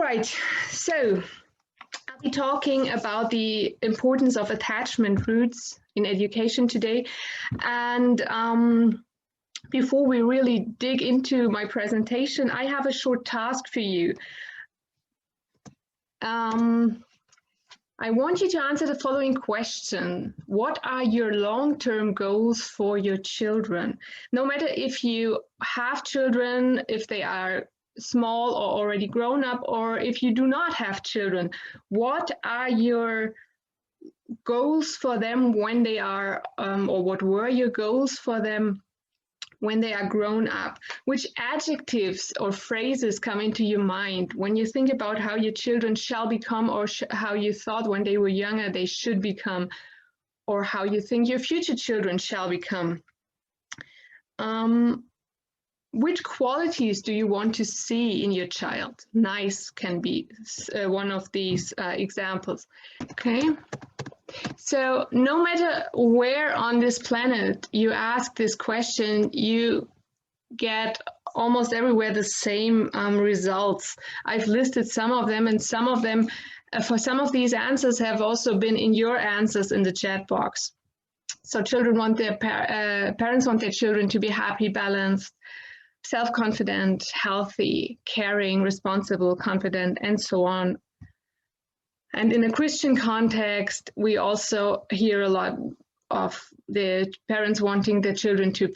right, so I'll be talking about the importance of attachment roots in education today. And before we really dig into my presentation, I have a short task for you. I want you to answer the following question. What are your long-term goals for your children? No matter if you have children, if they are small or already grown up, or if you do not have children, what are your goals for them when they are, or what were your goals for them when they are grown up? Which adjectives or phrases come into your mind when you think about how your children shall become, or how you thought when they were younger they should become, or how you think your future children shall become? Which qualities do you want to see in your child? Nice can be one of these examples. Okay. So no matter where on this planet you ask this question, you get almost everywhere the same results. I've listed some of them, and some of them, for some of these answers, have also been in your answers in the chat box. So children want their parents want their children to be happy, balanced, self-confident, healthy, caring, responsible, confident, and so on. And in a Christian context, we also hear a lot of the parents wanting their children to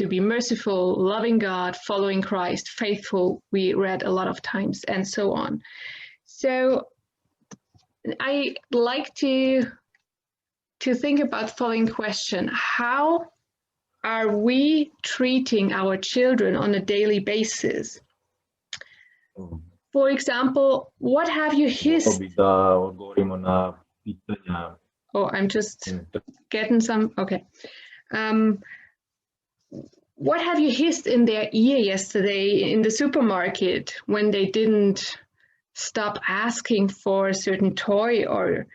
be merciful, loving God, following Christ, faithful, we read a lot of times, and so on. So I like to think about the following question. How are we treating our children on a daily basis? For example, what have you hissed? Oh, I'm just getting some, okay. What have you hissed in their ear yesterday in the supermarket when they didn't stop asking for a certain toy or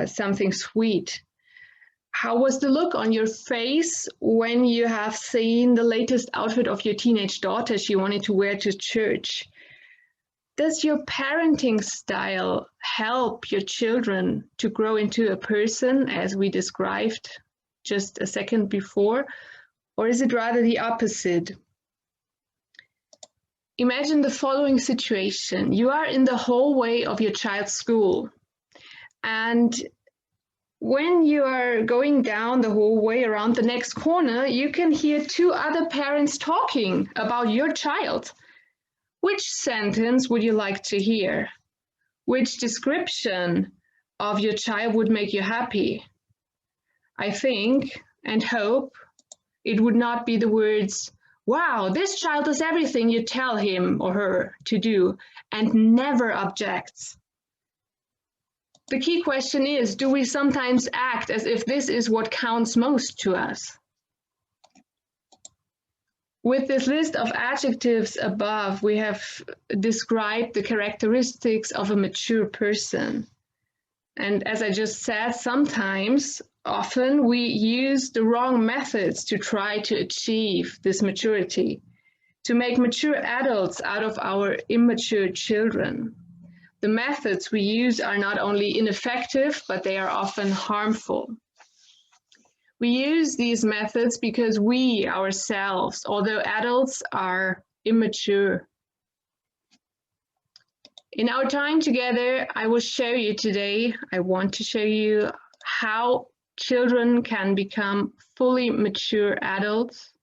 something sweet? How was the look on your face when you have seen the latest outfit of your teenage daughter she wanted to wear to church? Does your parenting style help your children to grow into a person, as we described just a second before, or is it rather the opposite? Imagine the following situation. You are in the hallway of your child's school, and when you are going down the hallway around the next corner, you can hear two other parents talking about your child. Which sentence would you like to hear? Which description of your child would make you happy? I think and hope it would not be the words, "Wow, this child does everything you tell him or her to do and never objects." The key question is, do we sometimes act as if this is what counts most to us? With this list of adjectives above, we have described the characteristics of a mature person. And as I just said, often we use the wrong methods to try to achieve this maturity, to make mature adults out of our immature children. The methods we use are not only ineffective, but they are often harmful. We use these methods because we ourselves, although adults, are immature. In our time together, I will show you today, I want to show you how children can become fully mature adults,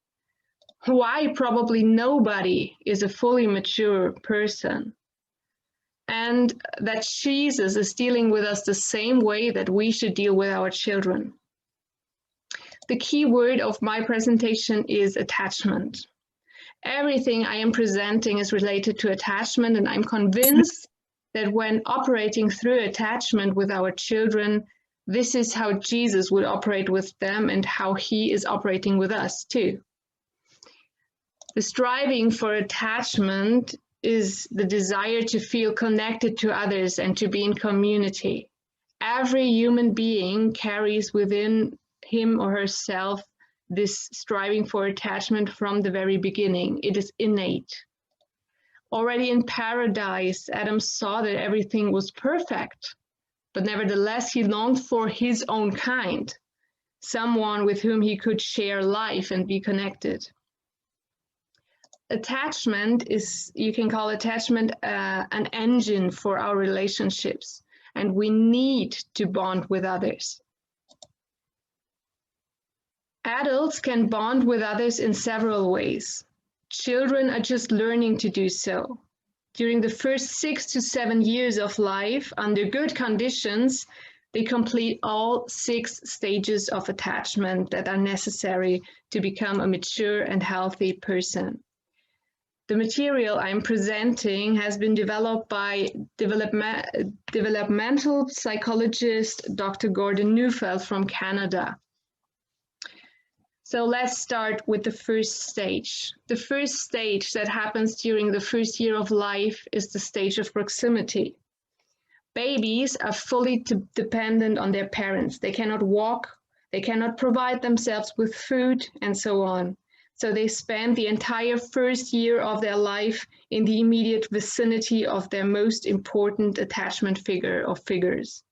why probably nobody is a fully mature person, and that Jesus is dealing with us the same way that we should deal with our children. The key word of my presentation is attachment. Everything I am presenting is related to attachment, and I'm convinced that when operating through attachment with our children, this is how Jesus would operate with them and how he is operating with us too. The striving for attachment is the desire to feel connected to others and to be in community. Every human being carries within him or herself this striving for attachment from the very beginning. It is innate. Already in paradise, Adam saw that everything was perfect, but nevertheless he longed for his own kind, someone with whom he could share life and be connected. Attachment is, you can call attachment an engine for our relationships, and we need to bond with others. Adults can bond with others in several ways. Children are just learning to do so. During the first 6 to 7 years of life, under good conditions, they complete all 6 stages of attachment that are necessary to become a mature and healthy person. The material I'm presenting has been developed by developmental psychologist Dr. Gordon Neufeld from Canada. So let's start with the first stage. The first stage that happens during the first year of life is the stage of proximity. Babies are fully dependent on their parents. They cannot walk, they cannot provide themselves with food, and so on. So they spend the entire first year of their life in the immediate vicinity of their most important attachment figure or figures.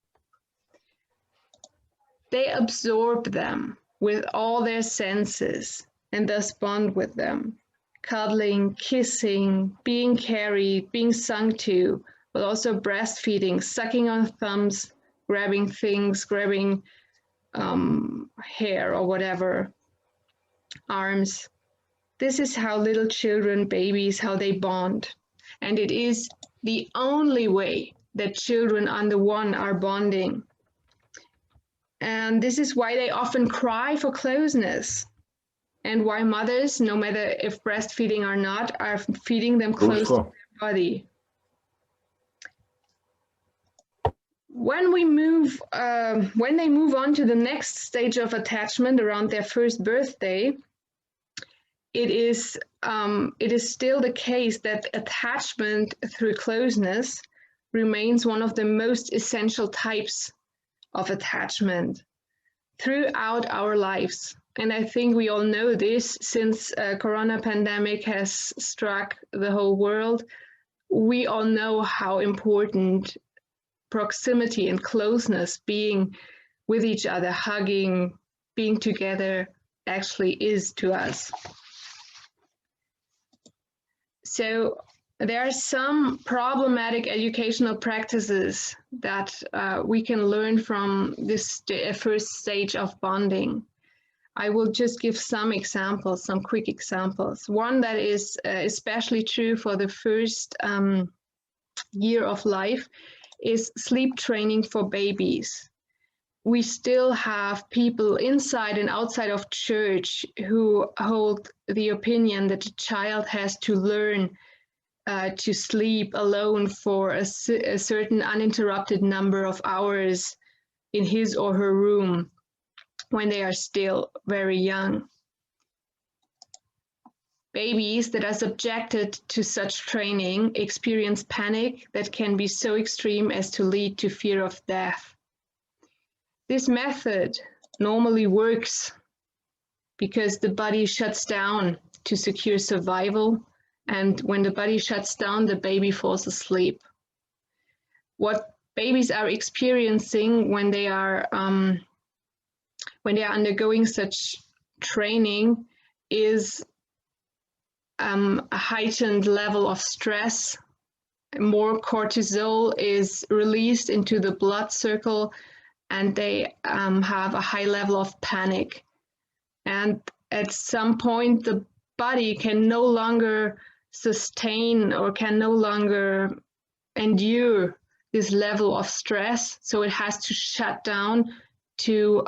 They absorb them with all their senses and thus bond with them. Cuddling, kissing, being carried, being sung to, but also breastfeeding, sucking on thumbs, grabbing things, grabbing hair or whatever, arms. This is how little children, babies, how they bond. And it is the only way that children under one are bonding. And this is why they often cry for closeness, and why mothers, no matter if breastfeeding or not, are feeding them close to their body. When they move on to the next stage of attachment around their first birthday, it is still the case that attachment through closeness remains one of the most essential types of attachment throughout our lives. And I think we all know this since corona pandemic has struck the whole world. We all know how important proximity and closeness, being with each other, hugging, being together actually is to us. So there are some problematic educational practices that we can learn from this first stage of bonding. I will just give some examples, some quick examples. One that is especially true for the first year of life is sleep training for babies. We still have people inside and outside of church who hold the opinion that a child has to learn to sleep alone for a certain uninterrupted number of hours in his or her room when they are still very young. Babies that are subjected to such training experience panic that can be so extreme as to lead to fear of death. This method normally works because the body shuts down to secure survival, and when the body shuts down, the baby falls asleep. What babies are experiencing when they are undergoing such training is a heightened level of stress. More cortisol is released into the blood circle, and they have a high level of panic. And at some point, the body can no longer sustain or can no longer endure this level of stress. So it has to shut down to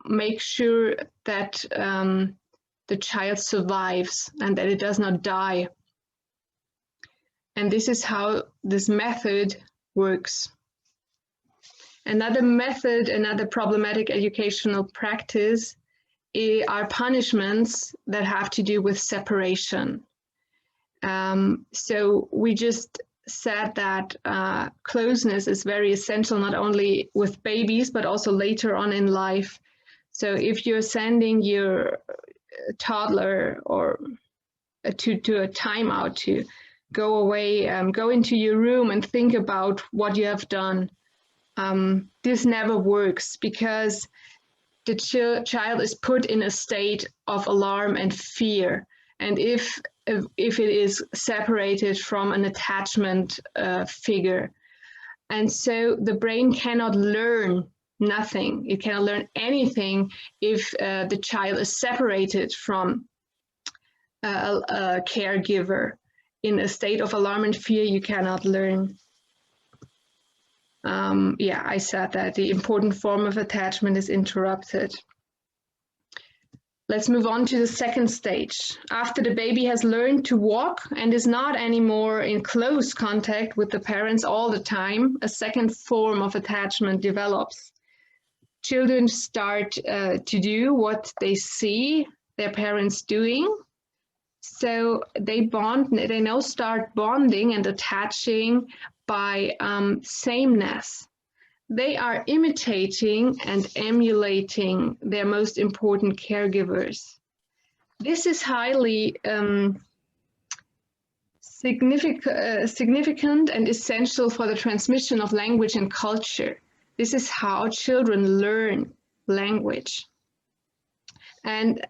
make sure that the child survives and that it does not die. And this is how this method works. Another method, another problematic educational practice are punishments that have to do with separation. So we just said that closeness is very essential, not only with babies, but also later on in life. So if you're sending your toddler or to a timeout to go away, go into your room and think about what you have done. This never works because the child is put in a state of alarm and fear. And if it is separated from an attachment figure. And so the brain cannot learn nothing. It cannot learn anything if the child is separated from a caregiver. In a state of alarm and fear, you cannot learn. Yeah, I said that the important form of attachment is interrupted. Let's move on to the second stage. After the baby has learned to walk and is not anymore in close contact with the parents all the time, a second form of attachment develops. Children start to do what they see their parents doing. So they now start bonding and attaching by sameness. They are imitating and emulating their most important caregivers. This is highly significant and essential for the transmission of language and culture. This is how children learn language. And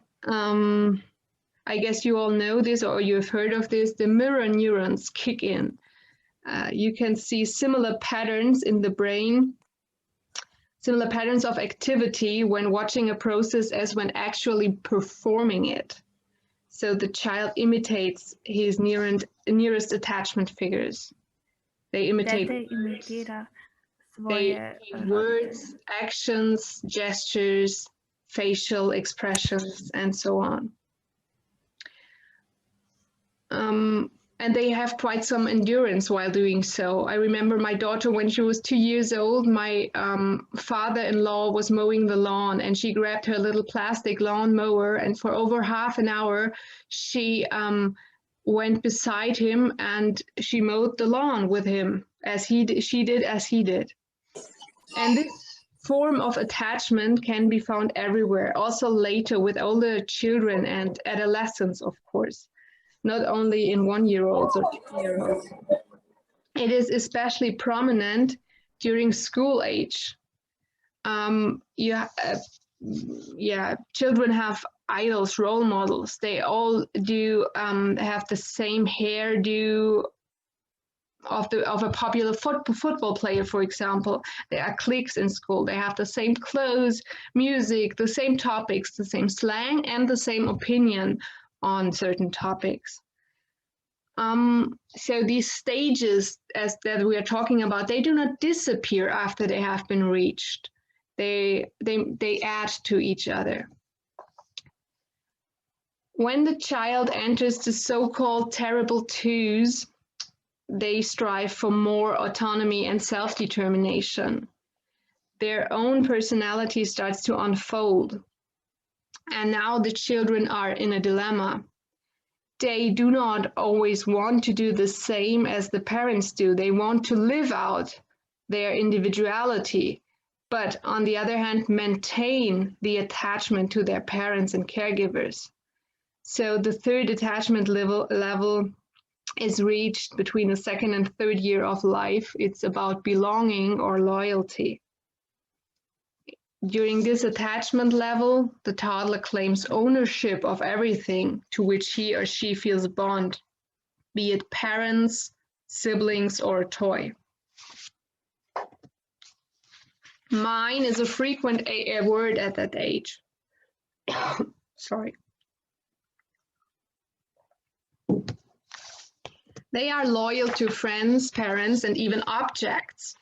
I guess you all know this, or you've heard of this, the mirror neurons kick in. You can see similar patterns in the brain, similar patterns of activity when watching a process as when actually performing it. So the child imitates his nearest attachment figures. They imitate words, actions, gestures, facial expressions, and so on. And they have quite some endurance while doing so. I remember my daughter, when she was 2 years old, my father-in-law was mowing the lawn, and she grabbed her little plastic lawn mower, and for over half an hour, she went beside him and she mowed the lawn with him she did as he did. And this form of attachment can be found everywhere, also later with older children and adolescents, of course. Not only in 1-year-olds or 2-year-olds. It is especially prominent during school age. Children have idols, role models. They all do have the same hairdo of a popular football player, for example. There are cliques in school. They have the same clothes, music, the same topics, the same slang, and the same opinion on certain topics. So these stages that we are talking about, they do not disappear after they have been reached. They add to each other. When the child enters the so-called terrible twos, they strive for more autonomy and self-determination. Their own personality starts to unfold. And now the children are in a dilemma. They do not always want to do the same as the parents do. They want to live out their individuality, but on the other hand, maintain the attachment to their parents and caregivers. So the third attachment level is reached between the 2nd and 3rd year of life. It's about belonging or loyalty. During this attachment level, the toddler claims ownership of everything to which he or she feels a bond, be it parents, siblings, or a toy. Mine is a frequent word at that age. Sorry. They are loyal to friends, parents, and even objects.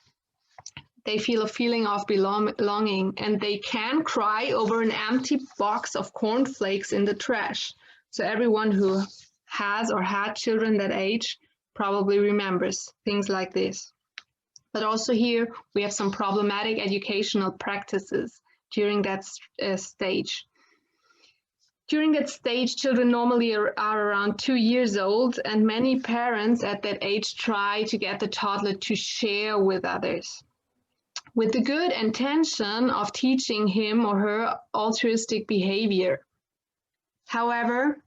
They feel a feeling of belonging, and they can cry over an empty box of cornflakes in the trash. So everyone who has or had children that age probably remembers things like this. But also here we have some problematic educational practices during that stage. During that stage, children normally are around 2 years old, and many parents at that age try to get the toddler to share with others, with the good intention of teaching him or her altruistic behavior. However,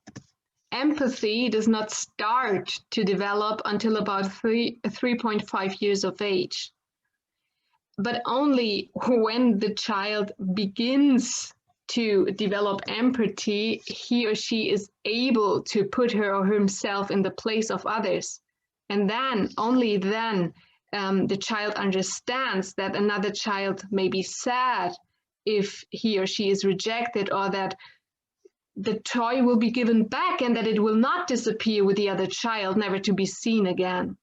Empathy does not start to develop until about 3.5 years of age. But only when the child begins to develop empathy, he or she is able to put her or himself in the place of others. And then, only then, the child understands that another child may be sad if he or she is rejected, or that the toy will be given back and that it will not disappear with the other child, never to be seen again.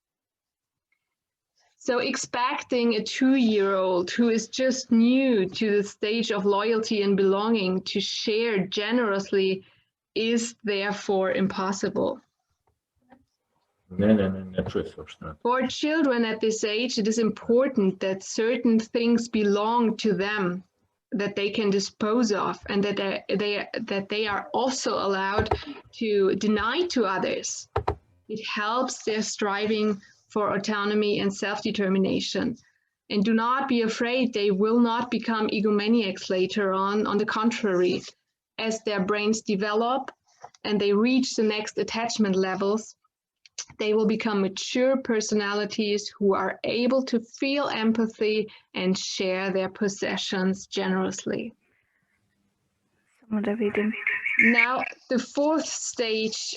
So expecting a 2-year-old who is just new to the stage of loyalty and belonging to share generously is therefore impossible. For children at this age, it is important that certain things belong to them, that they can dispose of, and that they are also allowed to deny to others. It helps their striving for autonomy and self-determination. And do not be afraid, they will not become egomaniacs later on. On the contrary, as their brains develop and they reach the next attachment levels, they will become mature personalities who are able to feel empathy and share their possessions generously. Now, the fourth stage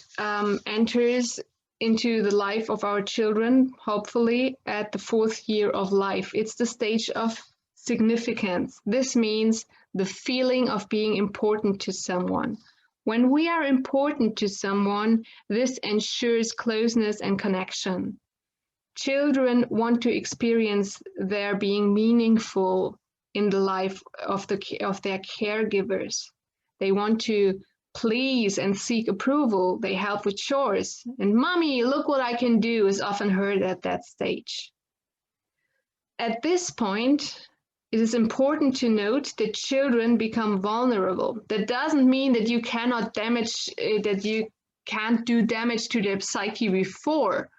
enters into the life of our children, hopefully at the 4th year of life. It's the stage of significance. This means the feeling of being important to someone. When we are important to someone, this ensures closeness and connection. Children want to experience their being meaningful in the life of their caregivers. They want to please and seek approval. They help with chores. And "Mommy, look what I can do" is often heard at that stage. At this point, it is important to note that children become vulnerable. That doesn't mean that you cannot damage, that you can't do damage to their psyche before.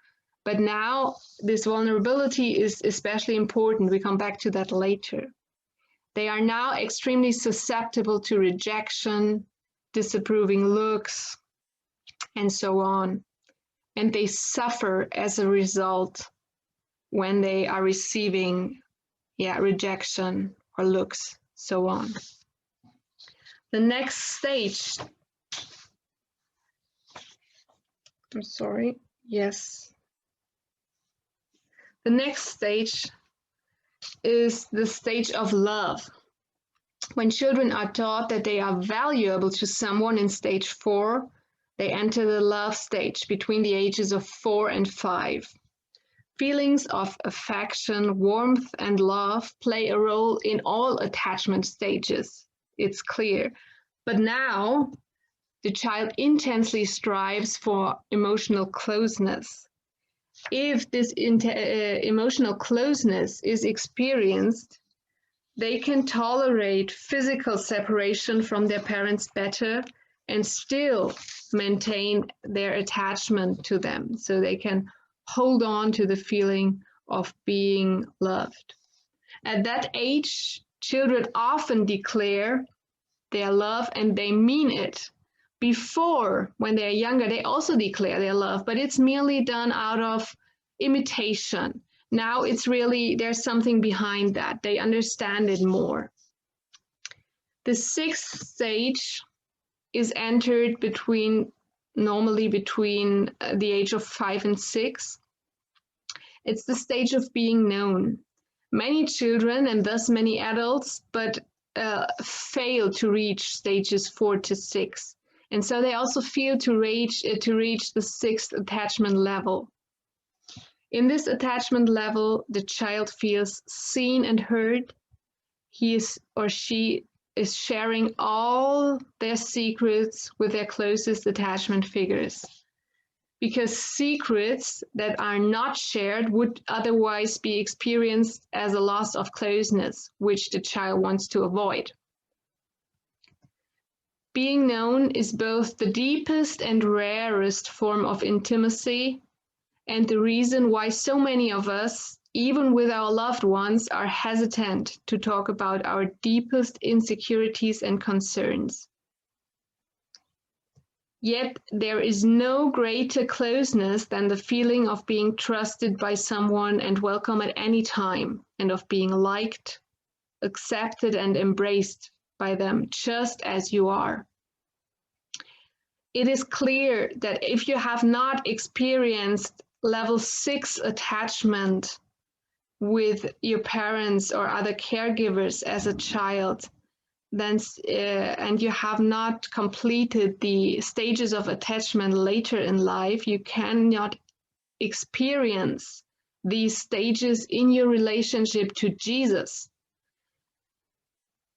But now this vulnerability is especially important. We come back to that later. They are now extremely susceptible to rejection, disapproving looks, and so on. And they suffer as a result when they are receiving rejection or looks, so on. The next stage, the next stage is the stage of love. When children are taught that they are valuable to someone in stage 4, they enter the love stage between the ages of 4 and 5. Feelings of affection, warmth, and love play a role in all attachment stages. It's clear. But now, the child intensely strives for emotional closeness. If this emotional closeness is experienced, they can tolerate physical separation from their parents better and still maintain their attachment to them. So they can hold on to the feeling of being loved. At that age, children often declare their love and they mean it. Before, when they're younger, they also declare their love, but it's merely done out of imitation. Now it's really, there's something behind that. They understand it more. The 6th stage is entered normally between the age of 5 and 6. It's the stage of being known. Many children, and thus many adults, fail to reach stages 4 to 6. And so they also fail to reach the 6th attachment level. In this attachment level, the child feels seen and heard. He or she is sharing all their secrets with their closest attachment figures. Because secrets that are not shared would otherwise be experienced as a loss of closeness, which the child wants to avoid. Being known is both the deepest and rarest form of intimacy, and the reason why so many of us, even with our loved ones, are hesitant to talk about our deepest insecurities and concerns. Yet there is no greater closeness than the feeling of being trusted by someone and welcome at any time, and of being liked, accepted, and embraced by them just as you are. It is clear that if you have not experienced level 6 attachment with your parents or other caregivers as a child, then and you have not completed the stages of attachment later in life, you cannot experience these stages in your relationship to Jesus.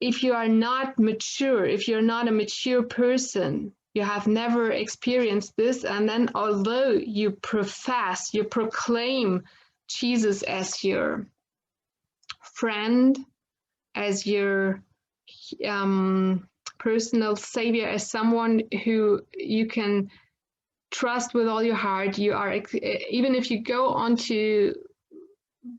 If you are not mature, if you're not a mature person, you have never experienced this, and then although you profess, you proclaim Jesus as your friend, as your personal savior, as someone who you can trust with all your heart, you are, even if you go onto,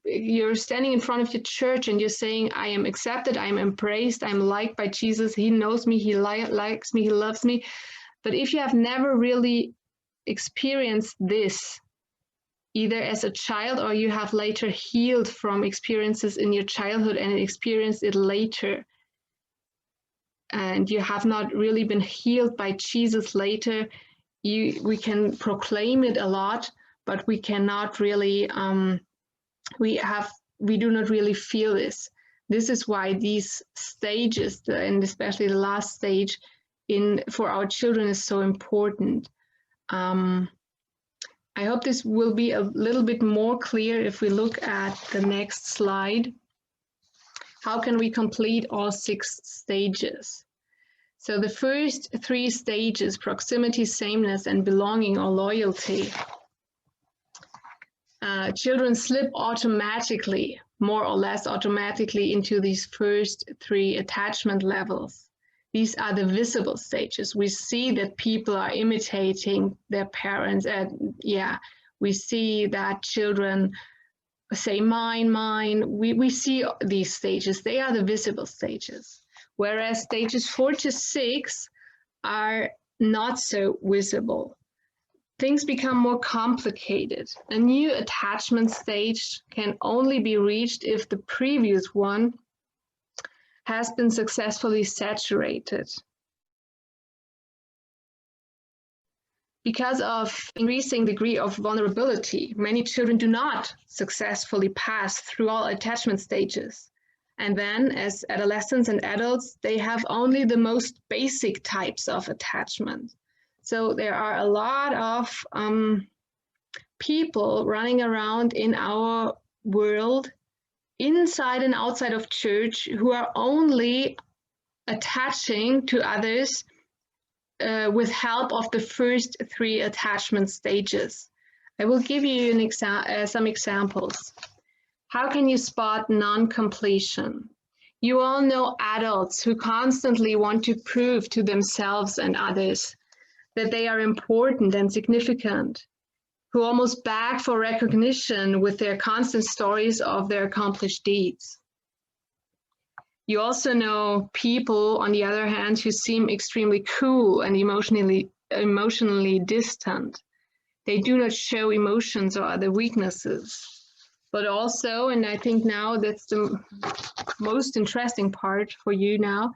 you're standing in front of your church and you're saying, I am accepted, I am embraced, I'm liked by Jesus, he knows me, he likes me, he loves me. But if you have never really experienced this, either as a child or you have later healed from experiences in your childhood and experienced it later, and you have not really been healed by Jesus later, we can proclaim it a lot, but we cannot really, we do not really feel this. This is why these stages, and especially the last stage for our children, is so important. I hope this will be a little bit more clear if we look at the next slide. How can we complete all 6 stages? So the first 3 stages, proximity, sameness, and belonging or loyalty, children slip automatically, more or less automatically, into these first 3 attachment levels. These are the visible stages. We see that people are imitating their parents. We see that children say mine, mine. We see these stages. They are the visible stages. Whereas stages 4 to 6 are not so visible. Things become more complicated. A new attachment stage can only be reached if the previous one has been successfully saturated. Because of increasing degree of vulnerability, many children do not successfully pass through all attachment stages. And then, as adolescents and adults, they have only the most basic types of attachment. So there are a lot of people running around in our world, inside and outside of church, who are only attaching to others with help of the first 3 attachment stages. I will give you some examples. How can you spot non-completion? You all know adults who constantly want to prove to themselves and others that they are important and significant, who almost beg for recognition with their constant stories of their accomplished deeds. You also know people, on the other hand, who seem extremely cool and emotionally distant. They do not show emotions or other weaknesses. But also, and I think now that's the most interesting part for you now,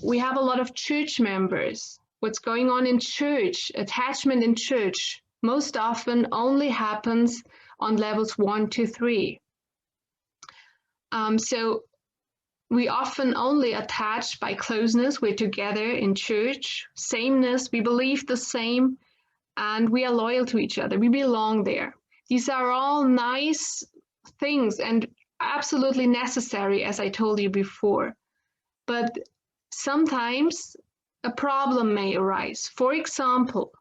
we have a lot of church members. What's going on in church, attachment in church, most often only happens on levels 1 to 3. So we often only attach by closeness. We're together in church. Sameness, we believe the same, and we are loyal to each other. We belong there. These are all nice things and absolutely necessary, as I told you before. But sometimes a problem may arise. For example,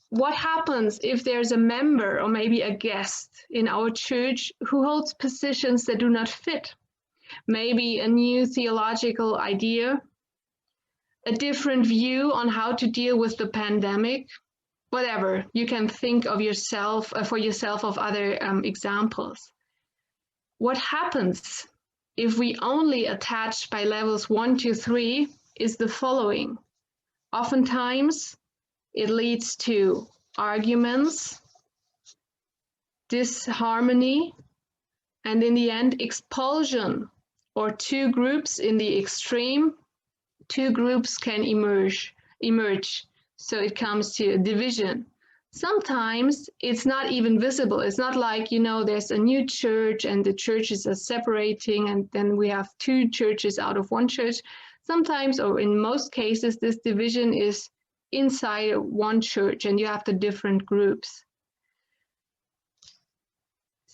what happens if there's a member or maybe a guest in our church who holds positions that do not fit? Maybe a new theological idea, a different view on how to deal with the pandemic, whatever. You can think of yourself, for yourself, of other examples. What happens if we only attach by levels 1 to 3 is the following. Oftentimes, it leads to arguments, disharmony, and in the end, expulsion, or two groups in the extreme. Two groups can emerge. So it comes to a division. Sometimes it's not even visible. It's not like, there's a new church and the churches are separating and then we have two churches out of one church. Sometimes, or in most cases, this division is inside one church and you have the different groups.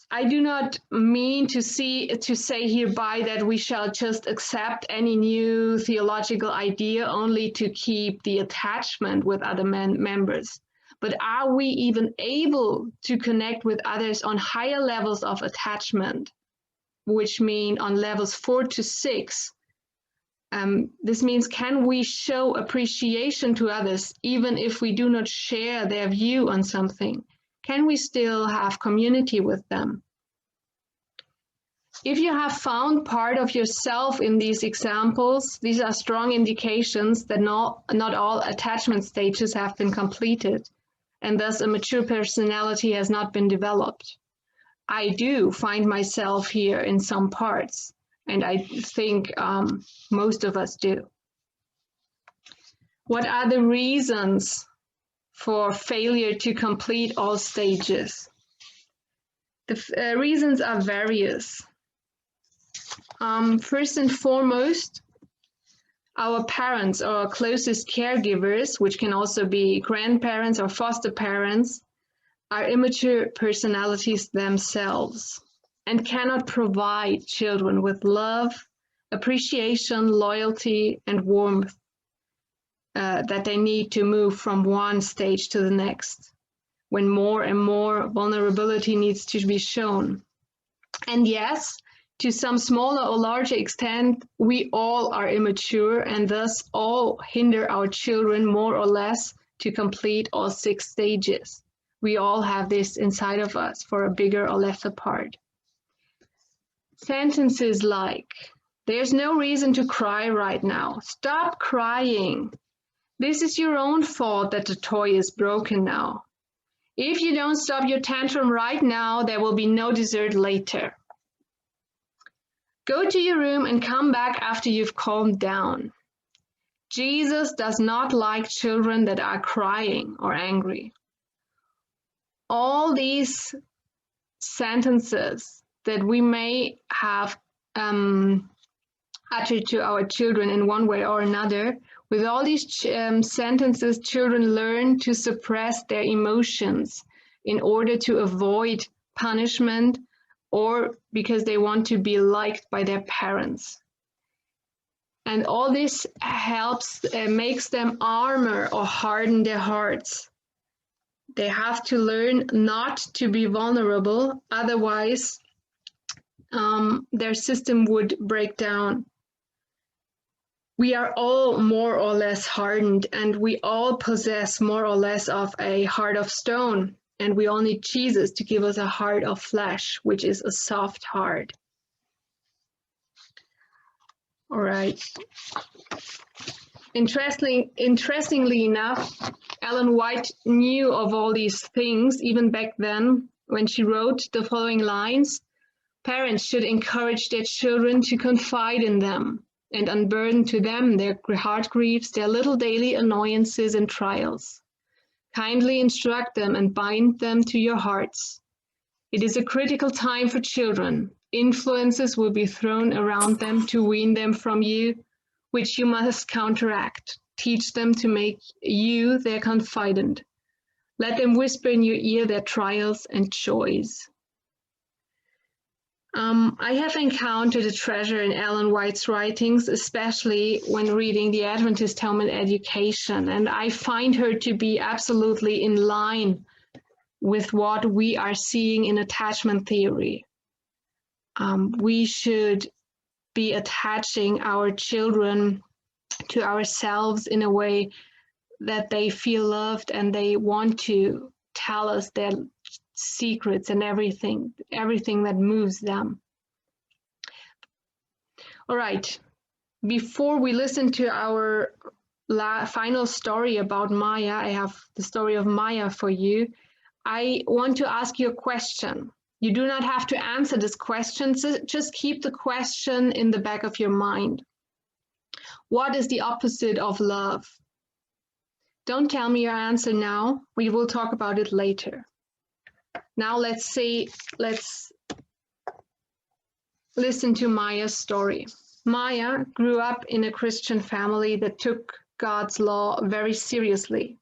I do not mean to say hereby that we shall just accept any new theological idea only to keep the attachment with other members. But are we even able to connect with others on higher levels of attachment, which mean on levels 4 to 6? This means, can we show appreciation to others even if we do not share their view on something? Can we still have community with them? If you have found part of yourself in these examples, these are strong indications that not all attachment stages have been completed, and thus a mature personality has not been developed. I do find myself here in some parts, and I think most of us do. What are the reasons for failure to complete all stages? The reasons are various. First and foremost, our parents or our closest caregivers, which can also be grandparents or foster parents, are immature personalities themselves and cannot provide children with love, appreciation, loyalty, and warmth that they need to move from one stage to the next, when more and more vulnerability needs to be shown. And yes, to some smaller or larger extent, we all are immature and thus all hinder our children more or less to complete all 6 stages. We all have this inside of us for a bigger or lesser part. Sentences like, "There's no reason to cry right now. Stop crying. This is your own fault that the toy is broken now. If you don't stop your tantrum right now, there will be no dessert later. Go to your room and come back after you've calmed down. Jesus does not like children that are crying or angry." All these sentences that we may have uttered to our children in one way or another, with all these sentences, children learn to suppress their emotions in order to avoid punishment or because they want to be liked by their parents. And all this helps, makes them armor or harden their hearts. They have to learn not to be vulnerable, otherwise their system would break down. We are all more or less hardened, and we all possess more or less of a heart of stone, and we all need Jesus to give us a heart of flesh, which is a soft heart. All right. Interestingly enough, Ellen White knew of all these things even back then when she wrote the following lines: "Parents should encourage their children to confide in them and unburden to them their heart griefs, their little daily annoyances and trials. Kindly instruct them and bind them to your hearts. It is a critical time for children. Influences will be thrown around them to wean them from you, which you must counteract. Teach them to make you their confidant. Let them whisper in your ear their trials and joys." I have encountered a treasure in Ellen White's writings, especially when reading the Adventist Home and Education, and I find her to be absolutely in line with what we are seeing in attachment theory. We should be attaching our children to ourselves in a way that they feel loved and they want to tell us their secrets and everything that moves them. All right. before we listen to our final story about Maya, I have the story of Maya for you. I want to ask you a question. You do not have to answer this question, just keep the question in the back of your mind. What is the opposite of love? Don't tell me your answer now. We will talk about it later. Now let's listen to Maya's story. Maya grew up in a Christian family that took God's law very seriously.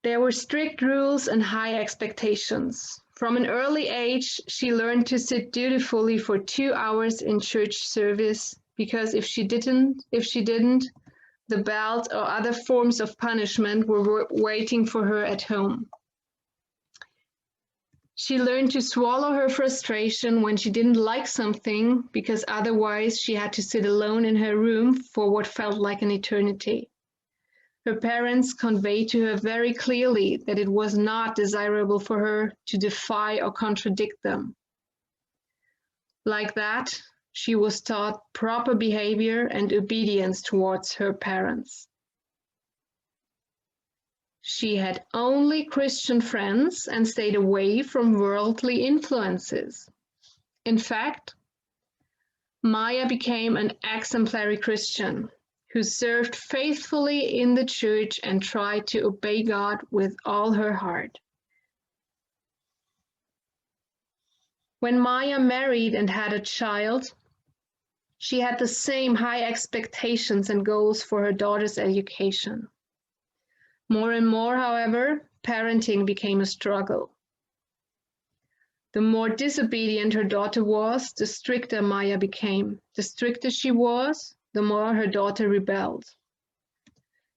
There were strict rules and high expectations. From an early age, she learned to sit dutifully for 2 hours in church service, because if she didn't, the belt or other forms of punishment were waiting for her at home. She learned to swallow her frustration when she didn't like something, because otherwise she had to sit alone in her room for what felt like an eternity. Her parents conveyed to her very clearly that it was not desirable for her to defy or contradict them. Like that, she was taught proper behavior and obedience towards her parents. She had only Christian friends and stayed away from worldly influences. In fact, Maya became an exemplary Christian who served faithfully in the church and tried to obey God with all her heart. When Maya married and had a child, she had the same high expectations and goals for her daughter's education. More and more, however, parenting became a struggle. The more disobedient her daughter was, the stricter Maya became. The stricter she was, the more her daughter rebelled.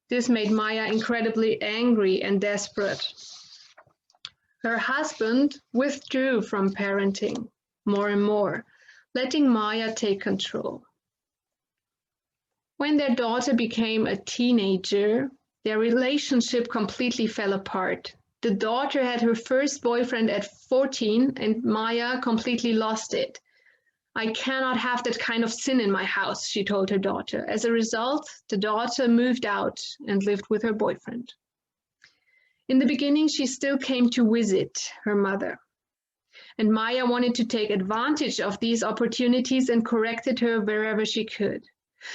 This made Maya incredibly angry and desperate. Her husband withdrew from parenting more and more, letting Maya take control. When their daughter became a teenager, their relationship completely fell apart. The daughter had her first boyfriend at 14, and Maya completely lost it. "I cannot have that kind of sin in my house," she told her daughter. As a result, the daughter moved out and lived with her boyfriend. In the beginning, she still came to visit her mother, and Maya wanted to take advantage of these opportunities and corrected her wherever she could.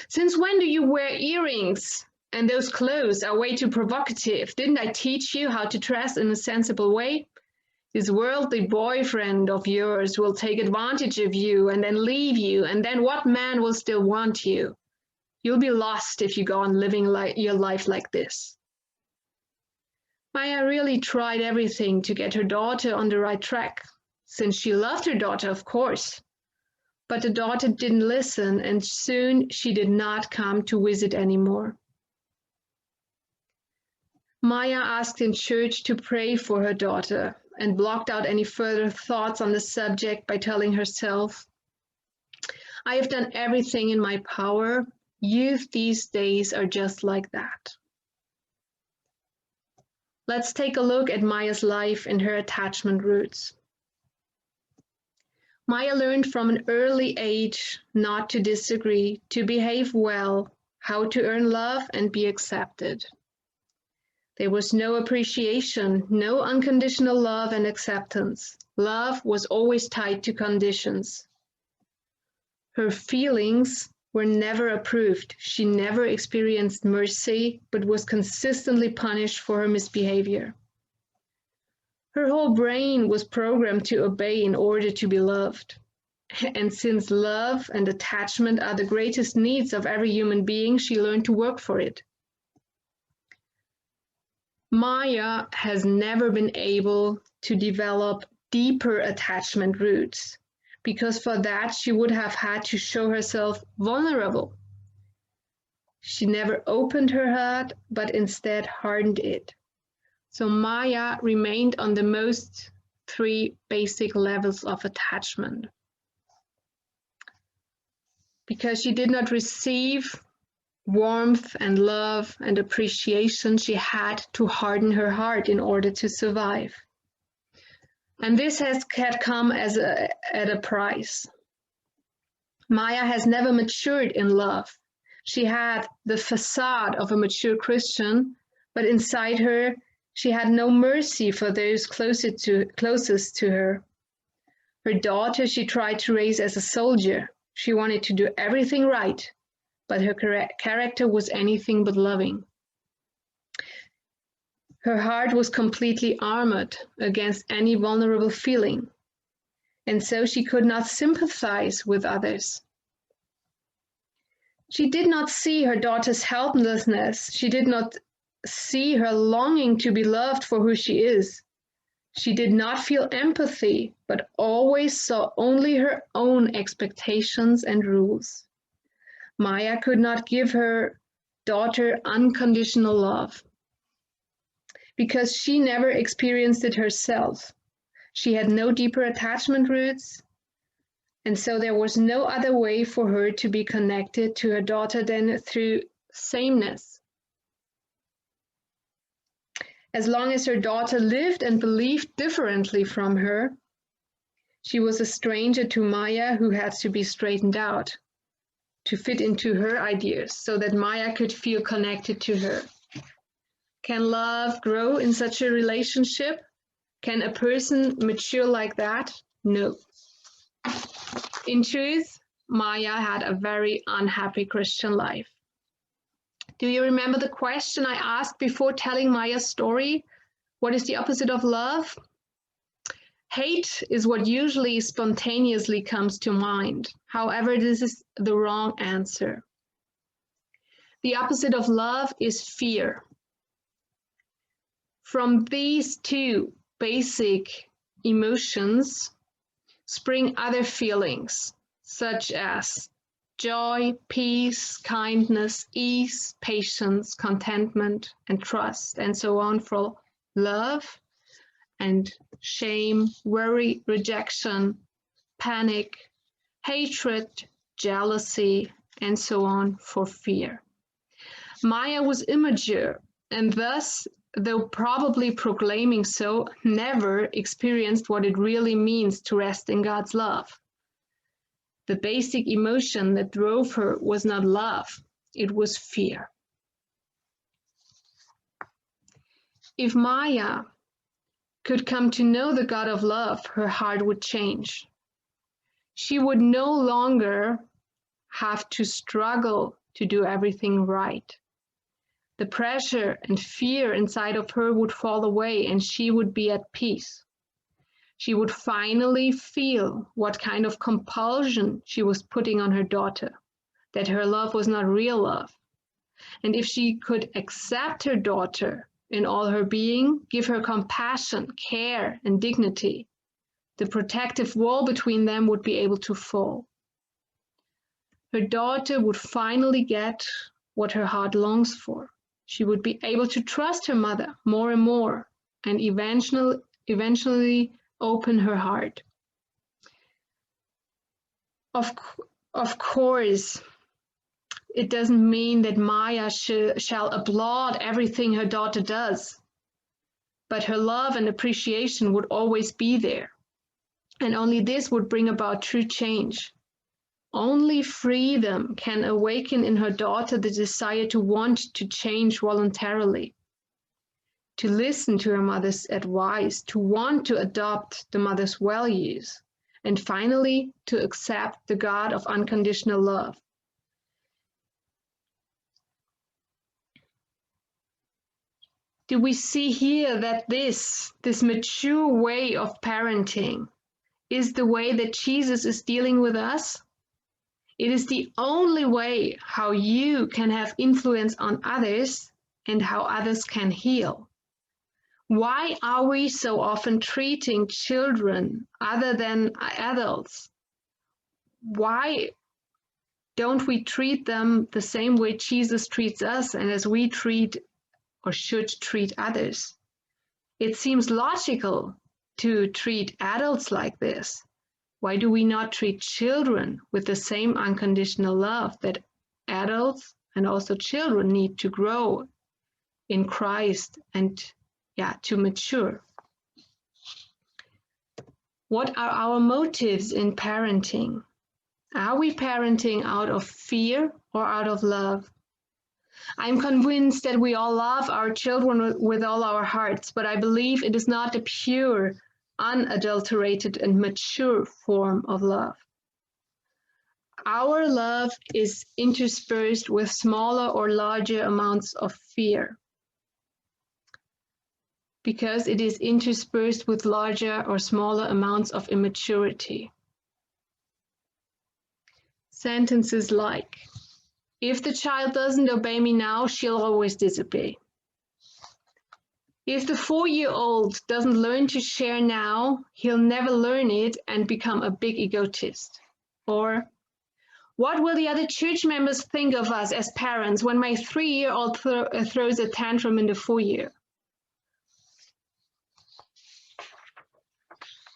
"Since when do you wear earrings? And those clothes are way too provocative. Didn't I teach you how to dress in a sensible way? This worldly boyfriend of yours will take advantage of you and then leave you, and then what man will still want you? You'll be lost if you go on living your life like this." Maya really tried everything to get her daughter on the right track, since she loved her daughter, of course. But the daughter didn't listen, and soon she did not come to visit anymore. Maya asked in church to pray for her daughter and blocked out any further thoughts on the subject by telling herself, "I have done everything in my power. Youth these days are just like that." Let's take a look at Maya's life and her attachment roots. Maya learned from an early age not to disagree, to behave well, how to earn love and be accepted. There was no appreciation, no unconditional love and acceptance. Love was always tied to conditions. Her feelings were never approved. She never experienced mercy, but was consistently punished for her misbehavior. Her whole brain was programmed to obey in order to be loved. And since love and attachment are the greatest needs of every human being, she learned to work for it. Maya has never been able to develop deeper attachment roots, because for that she would have had to show herself vulnerable. She never opened her heart, but instead hardened it. So Maya remained on the most 3 basic levels of attachment. Because she did not receive warmth and love and appreciation, she had to harden her heart in order to survive. And this had come at a price. Maya has never matured in love. She had the facade of a mature Christian, but inside her, she had no mercy for those closest to her. Her daughter she tried to raise as a soldier. She wanted to do everything right, but her character was anything but loving. Her heart was completely armored against any vulnerable feeling, and so she could not sympathize with others. She did not see her daughter's helplessness. She did not see her longing to be loved for who she is. She did not feel empathy, but always saw only her own expectations and rules. Maya could not give her daughter unconditional love because she never experienced it herself. She had no deeper attachment roots, and so there was no other way for her to be connected to her daughter than through sameness. As long as her daughter lived and believed differently from her, she was a stranger to Maya who had to be straightened out to fit into her ideas so that Maya could feel connected to her. Can love grow in such a relationship? Can a person mature like that? No. In truth, Maya had a very unhappy Christian life. Do you remember the question I asked before telling Maya's story? What is the opposite of love? Hate is what usually spontaneously comes to mind. However, this is the wrong answer. The opposite of love is fear. From these two basic emotions spring other feelings, such as joy, peace, kindness, ease, patience, contentment, and trust, and so on, for love, and shame, worry, rejection, panic, hatred, jealousy, and so on for fear. Maya was immature, and thus, though probably proclaiming so, never experienced what it really means to rest in God's love. The basic emotion that drove her was not love, it was fear. If Maya could come to know the God of love, her heart would change. She would no longer have to struggle to do everything right. The pressure and fear inside of her would fall away and she would be at peace. She would finally feel what kind of compulsion she was putting on her daughter, that her love was not real love. And if she could accept her daughter in all her being, give her compassion, care, and dignity, the protective wall between them would be able to fall. Her daughter would finally get what her heart longs for. She would be able to trust her mother more and more, and eventually open her heart. Of course, it doesn't mean that Maya shall applaud everything her daughter does, but her love and appreciation would always be there. And only this would bring about true change. Only freedom can awaken in her daughter the desire to want to change voluntarily, to listen to her mother's advice, to want to adopt the mother's values, and finally to accept the God of unconditional love. Do we see here that this mature way of parenting is the way that Jesus is dealing with us? It is the only way how you can have influence on others and how others can heal. Why are we so often treating children other than adults? Why don't we treat them the same way Jesus treats us and as we treat or should treat others? It seems logical to treat adults like this. Why do we not treat children with the same unconditional love that adults and also children need to grow in Christ and to mature? What are our motives in parenting? Are we parenting out of fear or out of love? I'm convinced that we all love our children with all our hearts, but I believe it is not a pure, unadulterated, and mature form of love. Our love is interspersed with smaller or larger amounts of fear, because it is interspersed with larger or smaller amounts of immaturity. Sentences like, if the child doesn't obey me now, she'll always disobey. If the 4-year-old doesn't learn to share now, he'll never learn it and become a big egotist. Or, what will the other church members think of us as parents when my 3-year-old throws a tantrum in the foyer?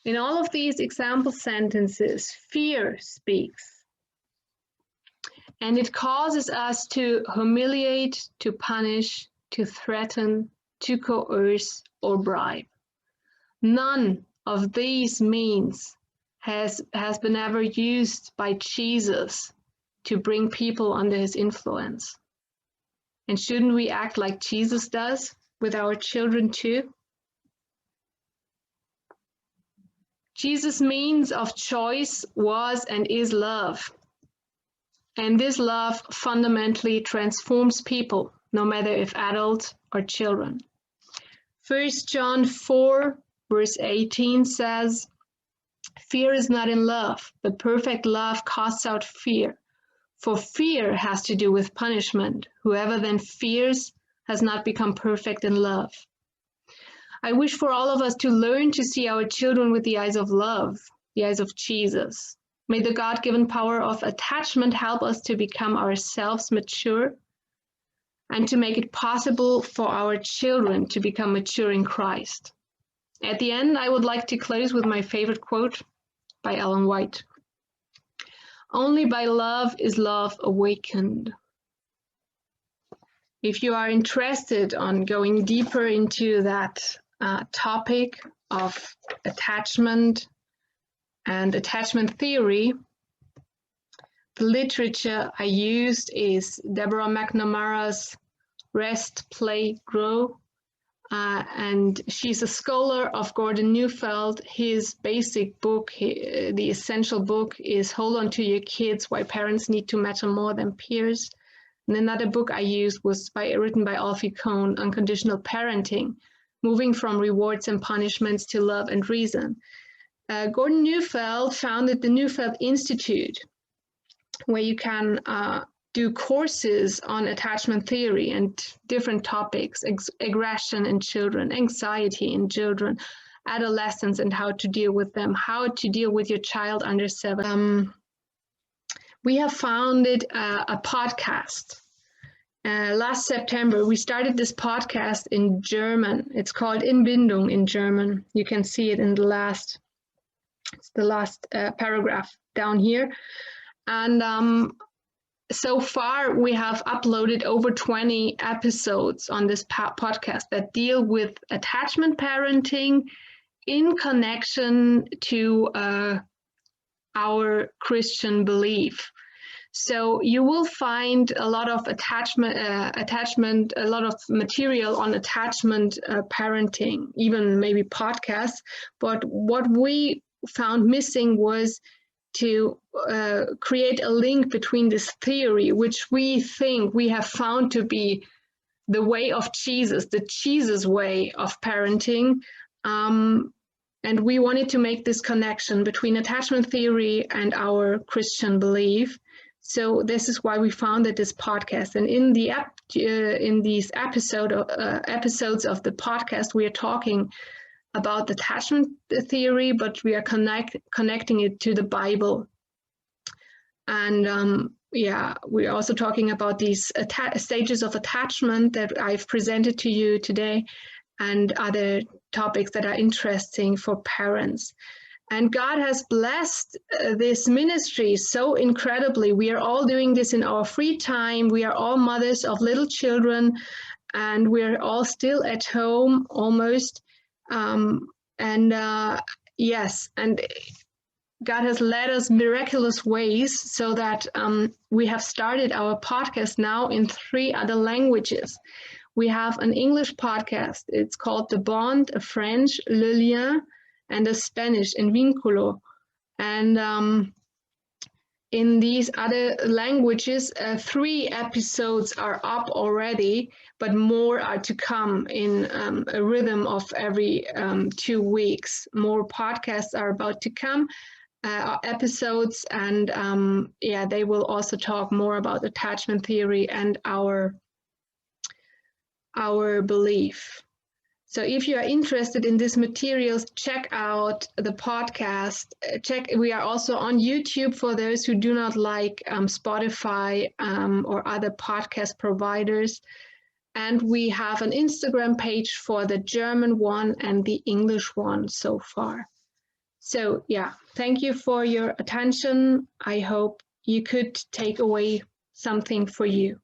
In all of these example sentences, fear speaks. And it causes us to humiliate, to punish, to threaten, to coerce, or bribe. None of these means has been ever used by Jesus to bring people under his influence. And shouldn't we act like Jesus does with our children too? Jesus' means of choice was and is love. And this love fundamentally transforms people, no matter if adults or children. 1 John 4, verse 18 says, fear is not in love, but perfect love casts out fear. For fear has to do with punishment. Whoever then fears has not become perfect in love. I wish for all of us to learn to see our children with the eyes of love, the eyes of Jesus. May the God-given power of attachment help us to become ourselves mature and to make it possible for our children to become mature in Christ. At the end, I would like to close with my favorite quote by Ellen White. Only by love is love awakened. If you are interested on going deeper into that topic of attachment and attachment theory, the literature I used is Deborah McNamara's Rest, Play, Grow, and she's a scholar of Gordon Neufeld. His basic book, the essential book, is Hold On to Your Kids, Why Parents Need to Matter More Than Peers. And another book I used was written by Alfie Kohn, Unconditional Parenting, Moving from Rewards and Punishments to Love and Reason. Gordon Neufeld founded the Neufeld Institute, where you can do courses on attachment theory and different topics, aggression in children, anxiety in children, adolescents and how to deal with them, how to deal with your child under 7. We have founded a podcast. Last September, we started this podcast in German. It's called In Bindung in German. You can see it in the last paragraph down here. And so far, we have uploaded over 20 episodes on this podcast that deal with attachment parenting in connection to our Christian belief. So you will find a lot of attachment, a lot of material on attachment parenting, even maybe podcasts. But what we found missing was to create a link between this theory, which we think we have found to be the way of Jesus, the Jesus way of parenting. And we wanted to make this connection between attachment theory and our Christian belief. So this is why we founded this podcast. And in these episodes of the podcast, we are talking about attachment theory, but we are connecting it to the Bible. And we're also talking about these stages of attachment that I've presented to you today and other topics that are interesting for parents. And God has blessed this ministry so incredibly. We are all doing this in our free time. We are all mothers of little children, and we're all still at home almost. Yes, and God has led us miraculous ways so that we have started our podcast now in 3 other languages. We have an English podcast. It's called theBond, a French, Le Lien, and a Spanish, En Vínculo. And in these other languages, 3 episodes are up already, but more are to come in a rhythm of every 2 weeks. More podcasts are about to come. Episodes, and yeah, they will also talk more about attachment theory and our belief. So if you are interested in these materials, check out the podcast. We are also on YouTube for those who do not like Spotify or other podcast providers. And we have an Instagram page for the German one and the English one so far. So yeah, thank you for your attention. I hope you could take away something for you.